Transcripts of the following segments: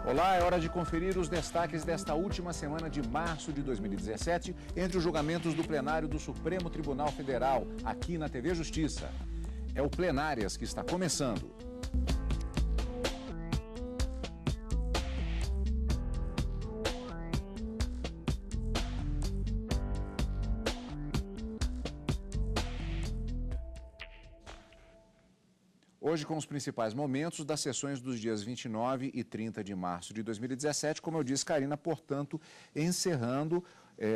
Olá, é hora de conferir os destaques desta última semana de março de 2017, entre os julgamentos do plenário do Supremo Tribunal Federal, aqui na TV Justiça. É o Plenárias que está começando. Hoje com os principais momentos das sessões dos dias 29 e 30 de março de 2017, como eu disse, Karina, portanto, encerrando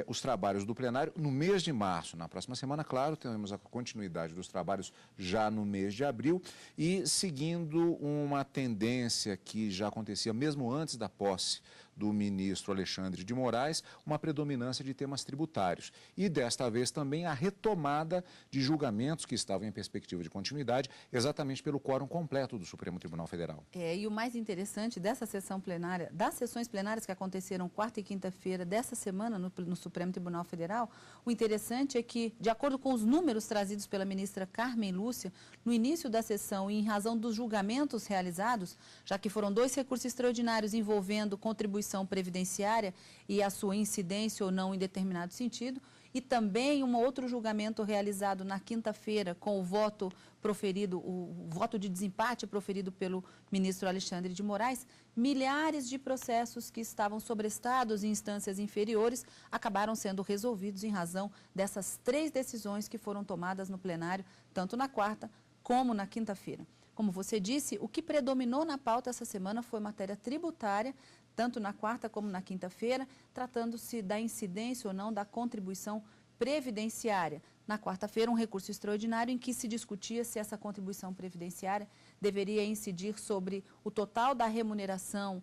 os trabalhos do plenário no mês de março. Na próxima semana, claro, teremos a continuidade dos trabalhos já no mês de abril e seguindo uma tendência que já acontecia mesmo antes da posse do ministro Alexandre de Moraes, uma predominância de temas tributários. E desta vez também a retomada de julgamentos que estavam em perspectiva de continuidade, exatamente pelo quórum completo do Supremo Tribunal Federal. E o mais interessante dessa sessão plenária, das sessões plenárias que aconteceram quarta e quinta-feira dessa semana no Supremo Tribunal Federal, o interessante é que, de acordo com os números trazidos pela ministra Carmen Lúcia, no início da sessão e em razão dos julgamentos realizados, já que foram 2 recursos extraordinários envolvendo contribuição previdenciária e a sua incidência ou não em determinado sentido, e também um outro julgamento realizado na quinta-feira com o voto proferido, o voto de desempate proferido pelo ministro Alexandre de Moraes, milhares de processos que estavam sobrestados em instâncias inferiores acabaram sendo resolvidos em razão dessas 3 decisões que foram tomadas no plenário, tanto na quarta como na quinta-feira. Como você disse, o que predominou na pauta essa semana foi matéria tributária, tanto na quarta como na quinta-feira, tratando-se da incidência ou não da contribuição previdenciária. Na quarta-feira, um recurso extraordinário em que se discutia se essa contribuição previdenciária deveria incidir sobre o total da remuneração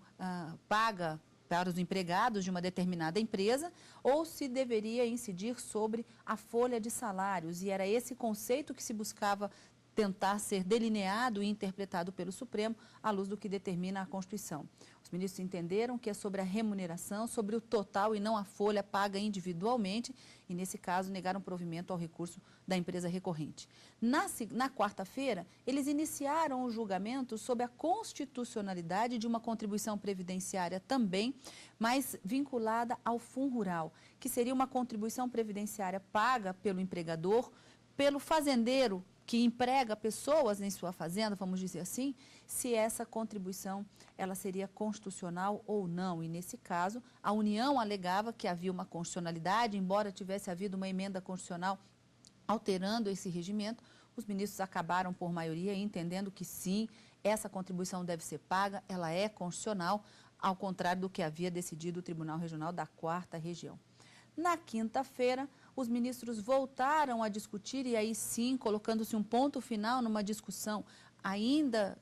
paga para os empregados de uma determinada empresa ou se deveria incidir sobre a folha de salários. E era esse conceito que se buscava tentar ser delineado e interpretado pelo Supremo à luz do que determina a Constituição. Os ministros entenderam que é sobre a remuneração, sobre o total e não a folha paga individualmente e, nesse caso, negaram provimento ao recurso da empresa recorrente. Na quarta-feira, eles iniciaram o julgamento sobre a constitucionalidade de uma contribuição previdenciária também, mas vinculada ao Fundo Rural, que seria uma contribuição previdenciária paga pelo empregador, pelo fazendeiro, que emprega pessoas em sua fazenda, vamos dizer assim, se essa contribuição ela seria constitucional ou não. E, nesse caso, a União alegava que havia uma constitucionalidade, embora tivesse havido uma emenda constitucional alterando esse regimento, os ministros acabaram, por maioria, entendendo que sim, essa contribuição deve ser paga, ela é constitucional, ao contrário do que havia decidido o Tribunal Regional da 4ª Região. Na quinta-feira, os ministros voltaram a discutir, e aí sim, colocando-se um ponto final numa discussão, ainda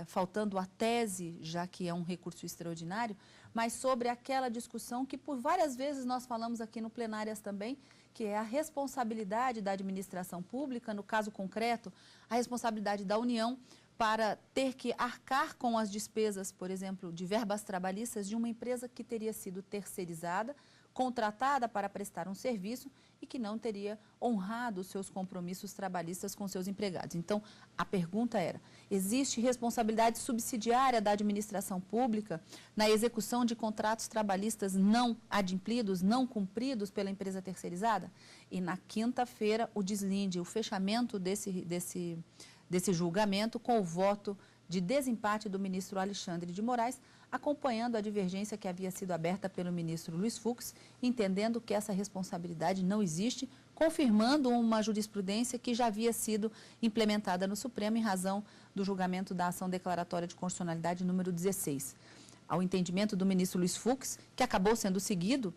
faltando a tese, já que é um recurso extraordinário, mas sobre aquela discussão que por várias vezes nós falamos aqui no Plenárias também, que é a responsabilidade da administração pública, no caso concreto, a responsabilidade da União para ter que arcar com as despesas, por exemplo, de verbas trabalhistas de uma empresa que teria sido terceirizada, contratada para prestar um serviço e que não teria honrado os seus compromissos trabalhistas com seus empregados. Então, a pergunta era, existe responsabilidade subsidiária da administração pública na execução de contratos trabalhistas não adimplidos, não cumpridos pela empresa terceirizada? E na quinta-feira, o deslinde, o fechamento desse julgamento com o voto de desempate do ministro Alexandre de Moraes, acompanhando a divergência que havia sido aberta pelo ministro Luiz Fux, entendendo que essa responsabilidade não existe, confirmando uma jurisprudência que já havia sido implementada no Supremo em razão do julgamento da ação declaratória de constitucionalidade número 16. Ao entendimento do ministro Luiz Fux, que acabou sendo seguido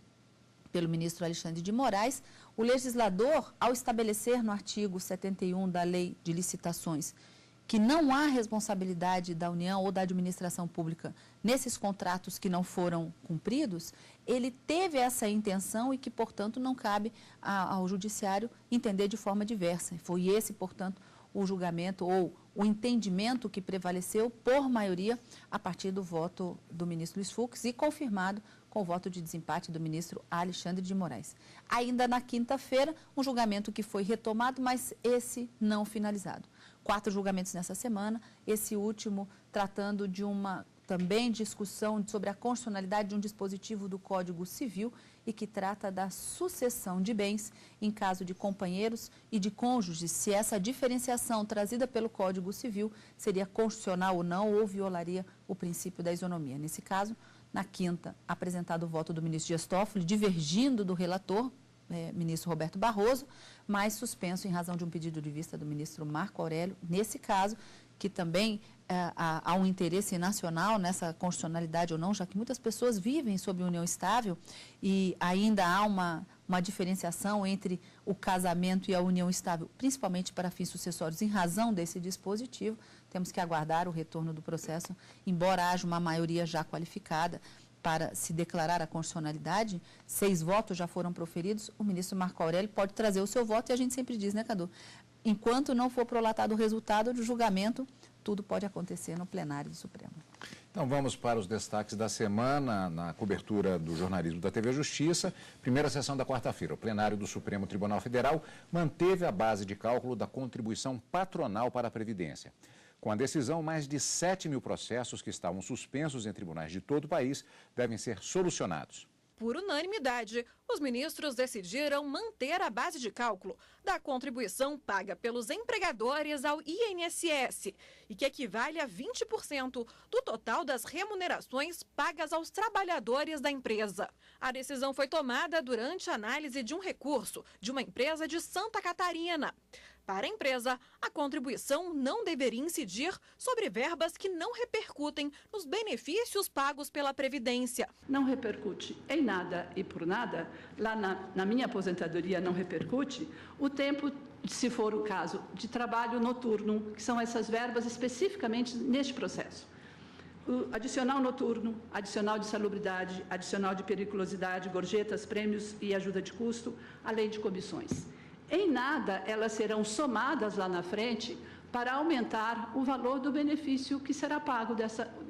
pelo ministro Alexandre de Moraes, o legislador, ao estabelecer no artigo 71 da Lei de Licitações que não há responsabilidade da União ou da administração pública nesses contratos que não foram cumpridos, ele teve essa intenção e que, portanto, não cabe ao judiciário entender de forma diversa. Foi esse, portanto, o julgamento ou o entendimento que prevaleceu por maioria a partir do voto do ministro Luiz Fux e confirmado com o voto de desempate do ministro Alexandre de Moraes. Ainda na quinta-feira, um julgamento que foi retomado, mas esse não finalizado. 4 julgamentos nessa semana, esse último tratando de uma também discussão sobre a constitucionalidade de um dispositivo do Código Civil e que trata da sucessão de bens em caso de companheiros e de cônjuges, se essa diferenciação trazida pelo Código Civil seria constitucional ou não, ou violaria o princípio da isonomia. Nesse caso, na quinta, apresentado o voto do ministro Dias Toffoli, divergindo do relator, ministro Roberto Barroso, mas suspenso em razão de um pedido de vista do ministro Marco Aurélio, nesse caso, que também há um interesse nacional nessa constitucionalidade ou não, já que muitas pessoas vivem sob união estável e ainda há uma diferenciação entre o casamento e a união estável, principalmente para fins sucessórios, em razão desse dispositivo. Temos que aguardar o retorno do processo, embora haja uma maioria já qualificada para se declarar a constitucionalidade, 6 votos já foram proferidos, o ministro Marco Aurélio pode trazer o seu voto e a gente sempre diz, né, Cadu? Enquanto não for prolatado o resultado do julgamento, tudo pode acontecer no plenário do Supremo. Então vamos para os destaques da semana na cobertura do jornalismo da TV Justiça. Primeira sessão da quarta-feira, o plenário do Supremo Tribunal Federal manteve a base de cálculo da contribuição patronal para a Previdência. Com a decisão, mais de 7.000 processos que estavam suspensos em tribunais de todo o país devem ser solucionados. Por unanimidade, os ministros decidiram manter a base de cálculo da contribuição paga pelos empregadores ao INSS e que equivale a 20% do total das remunerações pagas aos trabalhadores da empresa. A decisão foi tomada durante a análise de um recurso de uma empresa de Santa Catarina. Para a empresa, a contribuição não deveria incidir sobre verbas que não repercutem nos benefícios pagos pela Previdência. Não repercute em nada e por nada, lá na minha aposentadoria não repercute, o tempo, se for o caso, de trabalho noturno, que são essas verbas especificamente neste processo. O adicional noturno, adicional de salubridade, adicional de periculosidade, gorjetas, prêmios e ajuda de custo, além de comissões. Em nada elas serão somadas lá na frente para aumentar o valor do benefício que será pago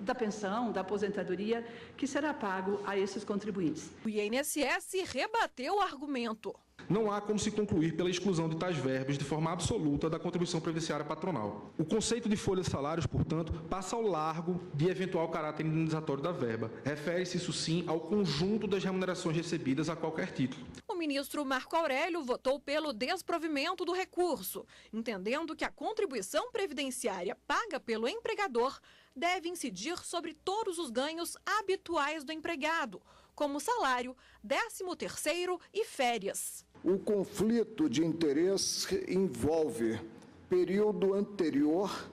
da pensão, da aposentadoria, que será pago a esses contribuintes. O INSS rebateu o argumento. Não há como se concluir pela exclusão de tais verbas de forma absoluta da contribuição previdenciária patronal. O conceito de folha de salários, portanto, passa ao largo de eventual caráter indenizatório da verba. Refere-se, isso sim, ao conjunto das remunerações recebidas a qualquer título. O ministro Marco Aurélio votou pelo desprovimento do recurso, entendendo que a contribuição previdenciária paga pelo empregador deve incidir sobre todos os ganhos habituais do empregado, como salário, 13º e férias. O conflito de interesse envolve período anterior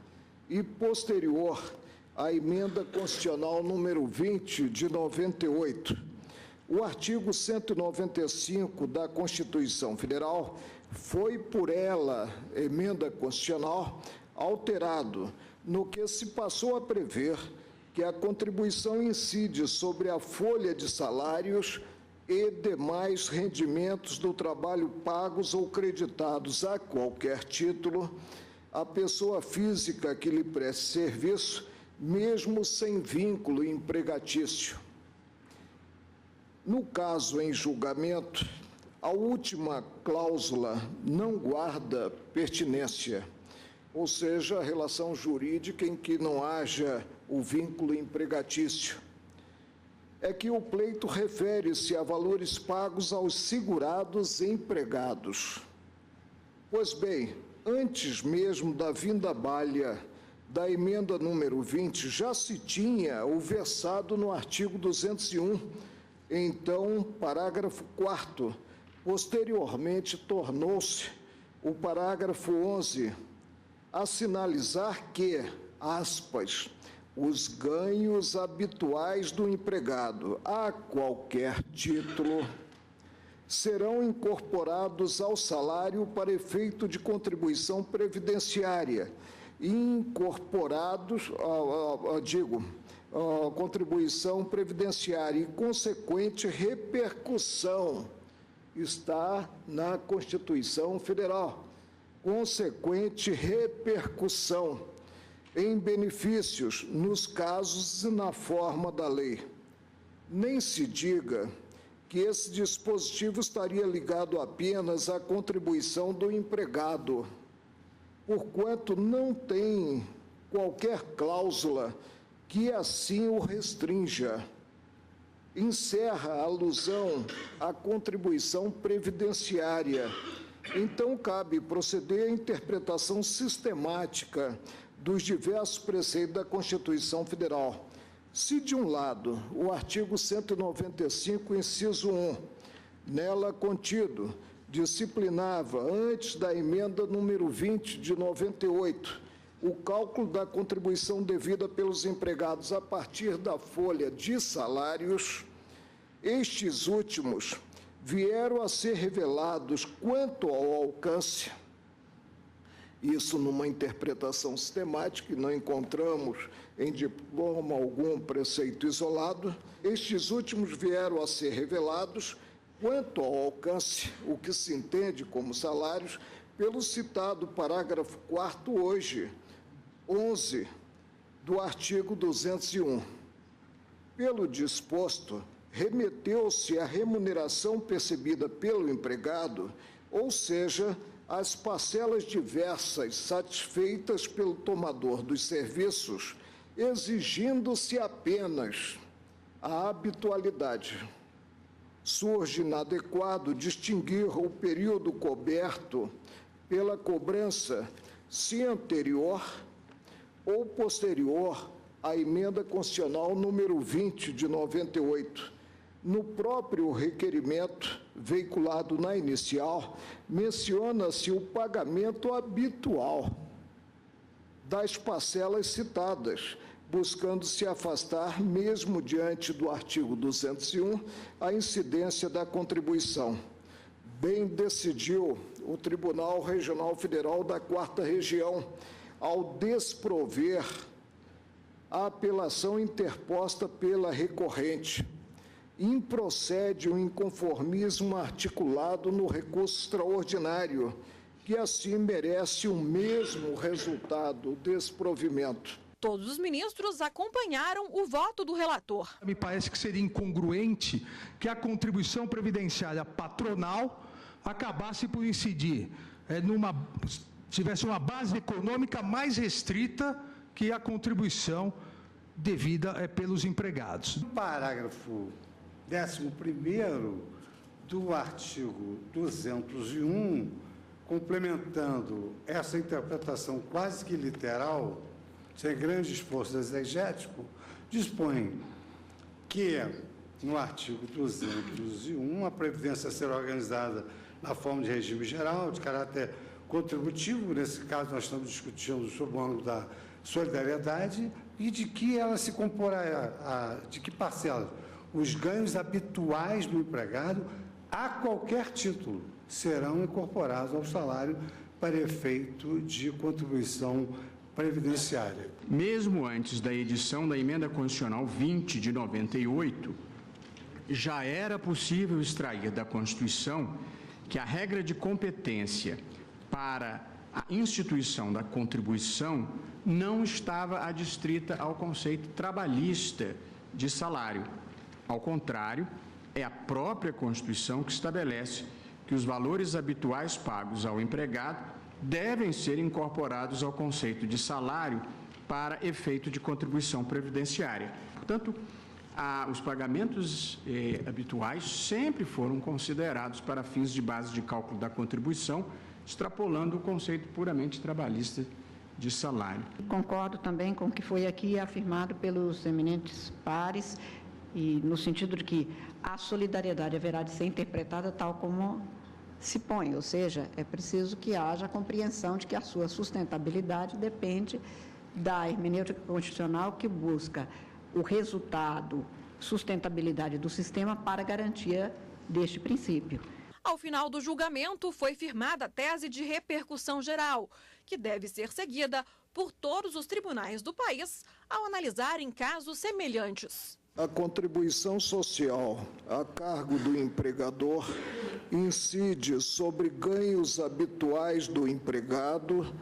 e posterior à emenda constitucional número 20 de 98. O artigo 195 da Constituição Federal foi por ela, emenda constitucional, alterado, no que se passou a prever que a contribuição incide sobre a folha de salários e demais rendimentos do trabalho pagos ou creditados a qualquer título à pessoa física que lhe preste serviço, mesmo sem vínculo empregatício. No caso em julgamento, a última cláusula não guarda pertinência, ou seja, a relação jurídica em que não haja o vínculo empregatício. É que o pleito refere-se a valores pagos aos segurados empregados. Pois bem, antes mesmo da vinda à baila da emenda número 20, já se tinha o versado no artigo 201, então, parágrafo 4º. Posteriormente, tornou-se o parágrafo 11, a sinalizar que, aspas, os ganhos habituais do empregado, a qualquer título, serão incorporados ao salário para efeito de contribuição previdenciária, contribuição previdenciária e consequente repercussão, está na Constituição Federal, consequente repercussão em benefícios, nos casos e na forma da lei. Nem se diga que esse dispositivo estaria ligado apenas à contribuição do empregado, porquanto não tem qualquer cláusula que assim o restrinja. Encerra a alusão à contribuição previdenciária. Então, cabe proceder à interpretação sistemática dos diversos preceitos da Constituição Federal. Se, de um lado, o artigo 195, inciso 1, nela contido, disciplinava, antes da emenda número 20 de 98, o cálculo da contribuição devida pelos empregados a partir da folha de salários, estes últimos vieram a ser revelados quanto ao alcance, isso numa interpretação sistemática, e não encontramos em de forma algum preceito isolado, estes últimos vieram a ser revelados quanto ao alcance, o que se entende como salários, pelo citado parágrafo 4º hoje, 11 do artigo 201. Pelo disposto, remeteu-se à remuneração percebida pelo empregado, ou seja, as parcelas diversas satisfeitas pelo tomador dos serviços, exigindo-se apenas a habitualidade. Surge inadequado distinguir o período coberto pela cobrança, se anterior ou posterior à emenda constitucional número 20 de 98. No próprio requerimento, veiculado na inicial, menciona-se o pagamento habitual das parcelas citadas, buscando se afastar, mesmo diante do artigo 201, a incidência da contribuição. Bem decidiu o Tribunal Regional Federal da 4ª Região, ao desprover a apelação interposta pela recorrente. Improcede o inconformismo articulado no recurso extraordinário, que assim merece o mesmo resultado, o desprovimento. Todos os ministros acompanharam o voto do relator. Me parece que seria incongruente que a contribuição previdenciária patronal acabasse por incidir tivesse uma base econômica mais restrita que a contribuição devida pelos empregados. No parágrafo 11º do artigo 201, complementando essa interpretação quase que literal, sem grande esforço exegético, dispõe que, no artigo 201, a Previdência será organizada na forma de regime geral, de caráter contributivo, nesse caso nós estamos discutindo sobre o ângulo da solidariedade, e de que ela se comporá, de que parcela os ganhos habituais do empregado, a qualquer título, serão incorporados ao salário para efeito de contribuição previdenciária. Mesmo antes da edição da Emenda Constitucional 20 de 98, já era possível extrair da Constituição que a regra de competência para a instituição da contribuição não estava adstrita ao conceito trabalhista de salário. Ao contrário, é a própria Constituição que estabelece que os valores habituais pagos ao empregado devem ser incorporados ao conceito de salário para efeito de contribuição previdenciária. Portanto, os pagamentos habituais sempre foram considerados para fins de base de cálculo da contribuição, extrapolando o conceito puramente trabalhista de salário. Concordo também com o que foi aqui afirmado pelos eminentes pares, e no sentido de que a solidariedade haverá de ser interpretada tal como se põe, ou seja, é preciso que haja a compreensão de que a sua sustentabilidade depende da hermenêutica constitucional que busca o resultado, sustentabilidade do sistema para garantia deste princípio. Ao final do julgamento, foi firmada a tese de repercussão geral, que deve ser seguida por todos os tribunais do país ao analisarem casos semelhantes. A contribuição social a cargo do empregador incide sobre ganhos habituais do empregado,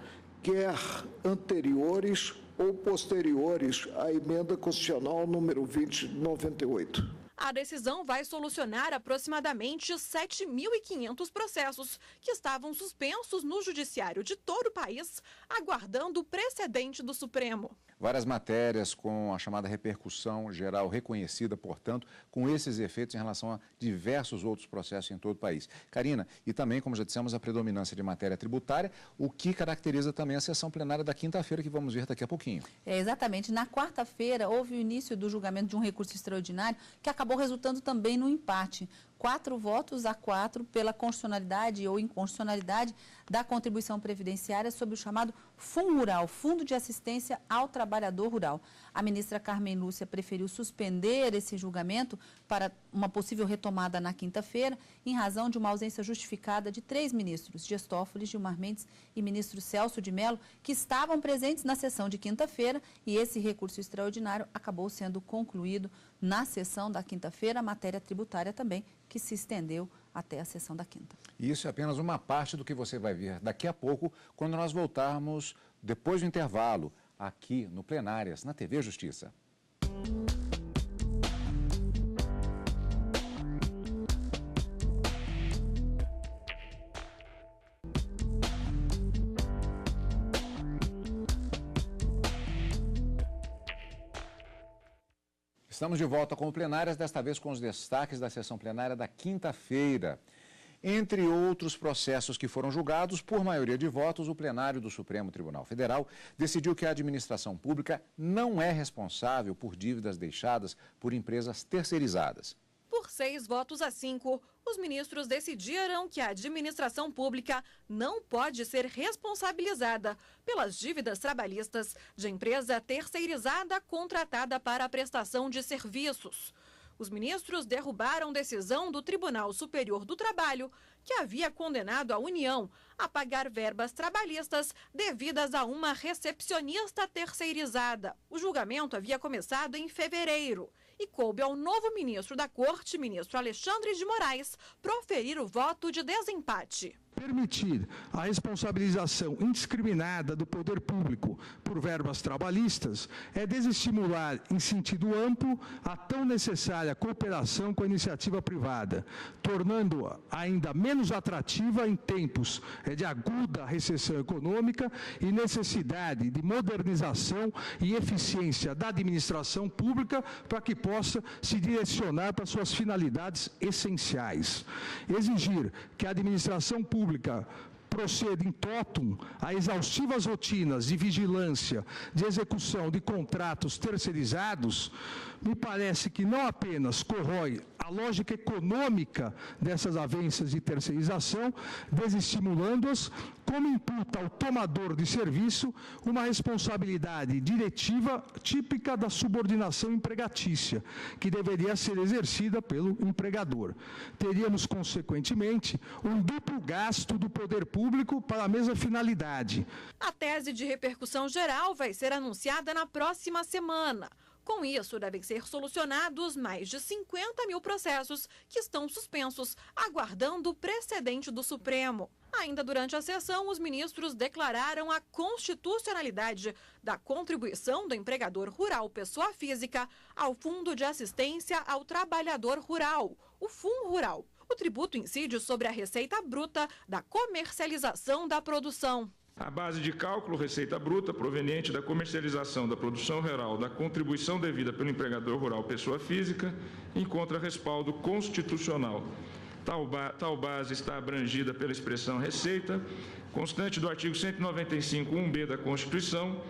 quer anteriores ou posteriores à Emenda Constitucional número 20 de 98. A decisão vai solucionar aproximadamente 7.500 processos que estavam suspensos no judiciário de todo o país, aguardando o precedente do Supremo. Várias matérias com a chamada repercussão geral reconhecida, portanto, com esses efeitos em relação a diversos outros processos em todo o país. Karina, e também, como já dissemos, a predominância de matéria tributária, o que caracteriza também a sessão plenária da quinta-feira, que vamos ver daqui a pouquinho. Exatamente. Na quarta-feira, houve o início do julgamento de um recurso extraordinário que acabou resultando também no empate. 4 votos a 4 pela constitucionalidade ou inconstitucionalidade da contribuição previdenciária sobre o chamado Fundo Rural, Fundo de Assistência ao Trabalhador Rural. A ministra Carmen Lúcia preferiu suspender esse julgamento para uma possível retomada na quinta-feira, em razão de uma ausência justificada de 3 ministros, Dias Toffoli, Gilmar Mendes e ministro Celso de Mello, que estavam presentes na sessão de quinta-feira, e esse recurso extraordinário acabou sendo concluído na sessão da quinta-feira, a matéria tributária também, que se estendeu até a sessão da quinta. E isso é apenas uma parte do que você vai ver daqui a pouco, quando nós voltarmos, depois do intervalo, aqui no Plenárias, na TV Justiça. Estamos de volta com o Plenárias, desta vez com os destaques da sessão plenária da quinta-feira. Entre outros processos que foram julgados, por maioria de votos, o plenário do Supremo Tribunal Federal decidiu que a administração pública não é responsável por dívidas deixadas por empresas terceirizadas. Por 6 votos a 5, os ministros decidiram que a administração pública não pode ser responsabilizada pelas dívidas trabalhistas de empresa terceirizada contratada para a prestação de serviços. Os ministros derrubaram decisão do Tribunal Superior do Trabalho, que havia condenado a União a pagar verbas trabalhistas devidas a uma recepcionista terceirizada. O julgamento havia começado em fevereiro e coube ao novo ministro da Corte, ministro Alexandre de Moraes, proferir o voto de desempate. Permitir a responsabilização indiscriminada do poder público por verbas trabalhistas é desestimular em sentido amplo a tão necessária cooperação com a iniciativa privada, tornando-a ainda menos atrativa em tempos de aguda recessão econômica e necessidade de modernização e eficiência da administração pública para que possa se direcionar para suas finalidades essenciais. Exigir que a administração pública proceda em totum a exaustivas rotinas de vigilância, de execução de contratos terceirizados, me parece que não apenas corrói a lógica econômica dessas avanças de terceirização, desestimulando-as, como imputa ao tomador de serviço uma responsabilidade diretiva típica da subordinação empregatícia, que deveria ser exercida pelo empregador. Teríamos, consequentemente, um duplo gasto do poder público para a mesma finalidade. A tese de repercussão geral vai ser anunciada na próxima semana. Com isso, devem ser solucionados mais de 50 mil processos que estão suspensos, aguardando o precedente do Supremo. Ainda durante a sessão, os ministros declararam a constitucionalidade da contribuição do empregador rural pessoa física ao Fundo de Assistência ao Trabalhador Rural, o FUN Rural. O tributo incide sobre a receita bruta da comercialização da produção. A base de cálculo, receita bruta, proveniente da comercialização da produção rural, da contribuição devida pelo empregador rural pessoa física, encontra respaldo constitucional. Tal base está abrangida pela expressão receita, constante do artigo 195.1b da Constituição,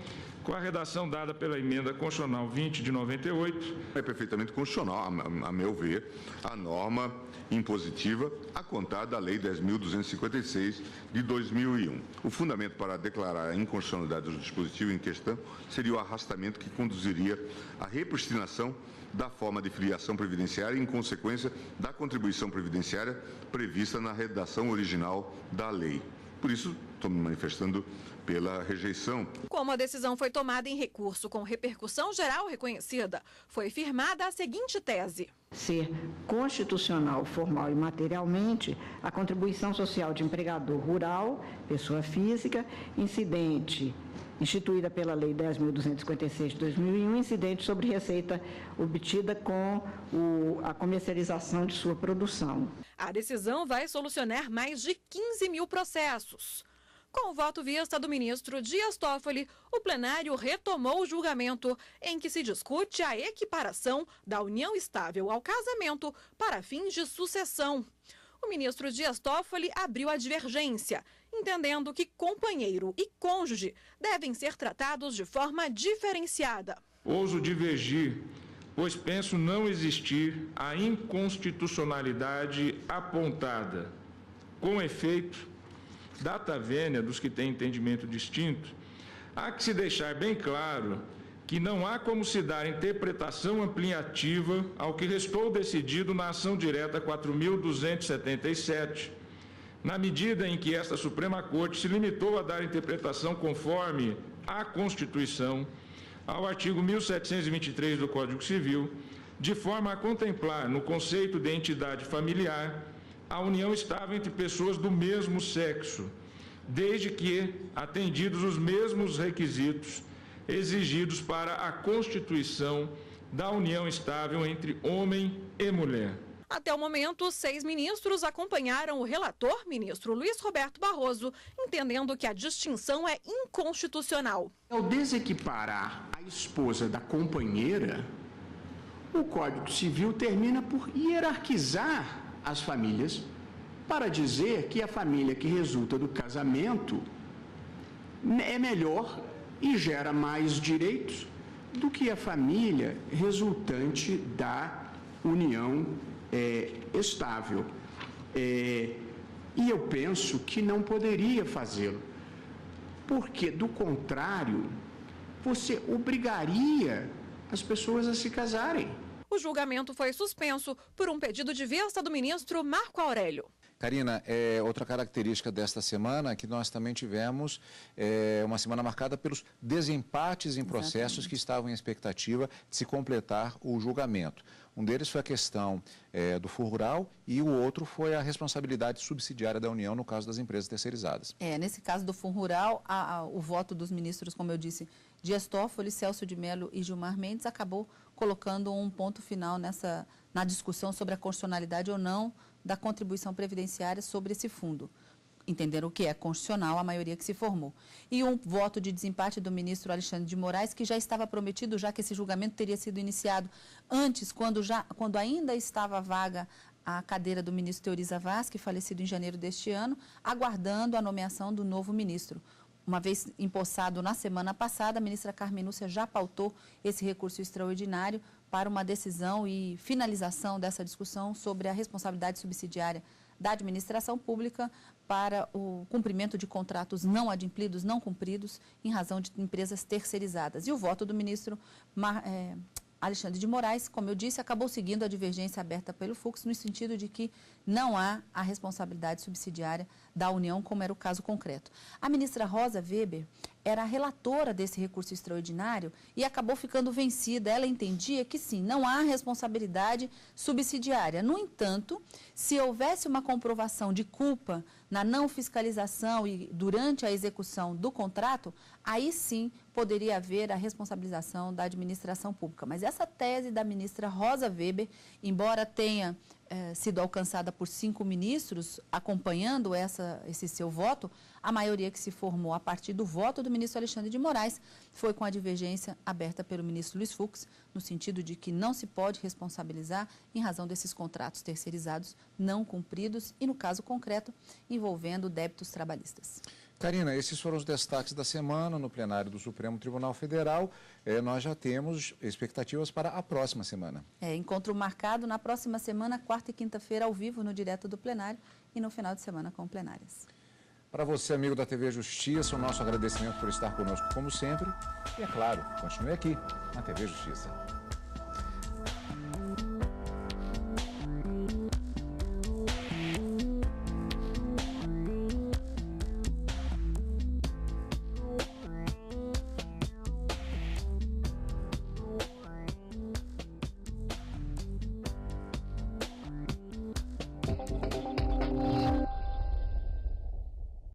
com a redação dada pela emenda constitucional 20 de 98. É perfeitamente constitucional, a meu ver, a norma impositiva a contar da Lei 10.256 de 2001. O fundamento para declarar a inconstitucionalidade do dispositivo em questão seria o arrastamento que conduziria à repristinação da forma de filiação previdenciária em consequência da contribuição previdenciária prevista na redação original da lei. Por isso, estou me manifestando pela rejeição. Como a decisão foi tomada em recurso com repercussão geral reconhecida, foi firmada a seguinte tese: ser constitucional, formal e materialmente a contribuição social de empregador rural, pessoa física, instituída pela Lei 10.256 de 2001, incidente sobre receita obtida com a comercialização de sua produção. A decisão vai solucionar mais de 15 mil processos. Com o voto vista do ministro Dias Toffoli, o plenário retomou o julgamento em que se discute a equiparação da união estável ao casamento para fins de sucessão. O ministro Dias Toffoli abriu a divergência, entendendo que companheiro e cônjuge devem ser tratados de forma diferenciada. Ouso divergir, pois penso não existir a inconstitucionalidade apontada. Com efeito, data vênia dos que têm entendimento distinto, há que se deixar bem claro que não há como se dar interpretação ampliativa ao que restou decidido na ação direta 4.277, na medida em que esta Suprema Corte se limitou a dar interpretação conforme a Constituição, ao artigo 1723 do Código Civil, de forma a contemplar no conceito de entidade familiar a união estável entre pessoas do mesmo sexo, desde que atendidos os mesmos requisitos exigidos para a constituição da união estável entre homem e mulher. Até o momento, 6 ministros acompanharam o relator, ministro Luiz Roberto Barroso, entendendo que a distinção é inconstitucional. Ao desequiparar a esposa da companheira, o Código Civil termina por hierarquizar as famílias para dizer que a família que resulta do casamento é melhor e gera mais direitos do que a família resultante da união estável. E eu penso que não poderia fazê-lo, porque, do contrário, você obrigaria as pessoas a se casarem. O julgamento foi suspenso por um pedido de vista do ministro Marco Aurélio. Karina, outra característica desta semana é que nós também tivemos uma semana marcada pelos desempates em processos que estavam em expectativa de se completar o julgamento. Um deles foi a questão do Fundo Rural e o outro foi a responsabilidade subsidiária da União no caso das empresas terceirizadas. Nesse caso do Fundo Rural, o voto dos ministros, como eu disse, Dias Toffoli, Celso de Mello e Gilmar Mendes acabou colocando um ponto final na discussão sobre a constitucionalidade ou não da contribuição previdenciária sobre esse fundo. Entenderam o que é constitucional, a maioria que se formou. E um voto de desempate do ministro Alexandre de Moraes, que já estava prometido, já que esse julgamento teria sido iniciado antes, quando ainda estava vaga a cadeira do ministro Teoriza Vasque, falecido em janeiro deste ano, aguardando a nomeação do novo ministro. Uma vez empossado na semana passada, a ministra Carmen Lúcia já pautou esse recurso extraordinário para uma decisão e finalização dessa discussão sobre a responsabilidade subsidiária da administração pública para o cumprimento de contratos não adimplidos, não cumpridos, em razão de empresas terceirizadas. E o voto do ministro Alexandre de Moraes, como eu disse, acabou seguindo a divergência aberta pelo Fux, no sentido de que não há a responsabilidade subsidiária da União, como era o caso concreto. A ministra Rosa Weber era a relatora desse recurso extraordinário e acabou ficando vencida. Ela entendia que, sim, não há responsabilidade subsidiária. No entanto, se houvesse uma comprovação de culpa na não fiscalização e durante a execução do contrato, aí sim poderia haver a responsabilização da administração pública. Mas essa tese da ministra Rosa Weber, embora tenha sido alcançada por 5 ministros, acompanhando esse seu voto, a maioria que se formou a partir do voto do ministro Alexandre de Moraes foi com a divergência aberta pelo ministro Luiz Fux, no sentido de que não se pode responsabilizar em razão desses contratos terceirizados não cumpridos e, no caso concreto, envolvendo débitos trabalhistas. Karina, esses foram os destaques da semana no plenário do Supremo Tribunal Federal. Nós já temos expectativas para a próxima semana. Encontro marcado na próxima semana, quarta e quinta-feira, ao vivo, no direto do plenário e no final de semana com plenárias. Para você, amigo da TV Justiça, o nosso agradecimento por estar conosco como sempre. E, é claro, continue aqui na TV Justiça.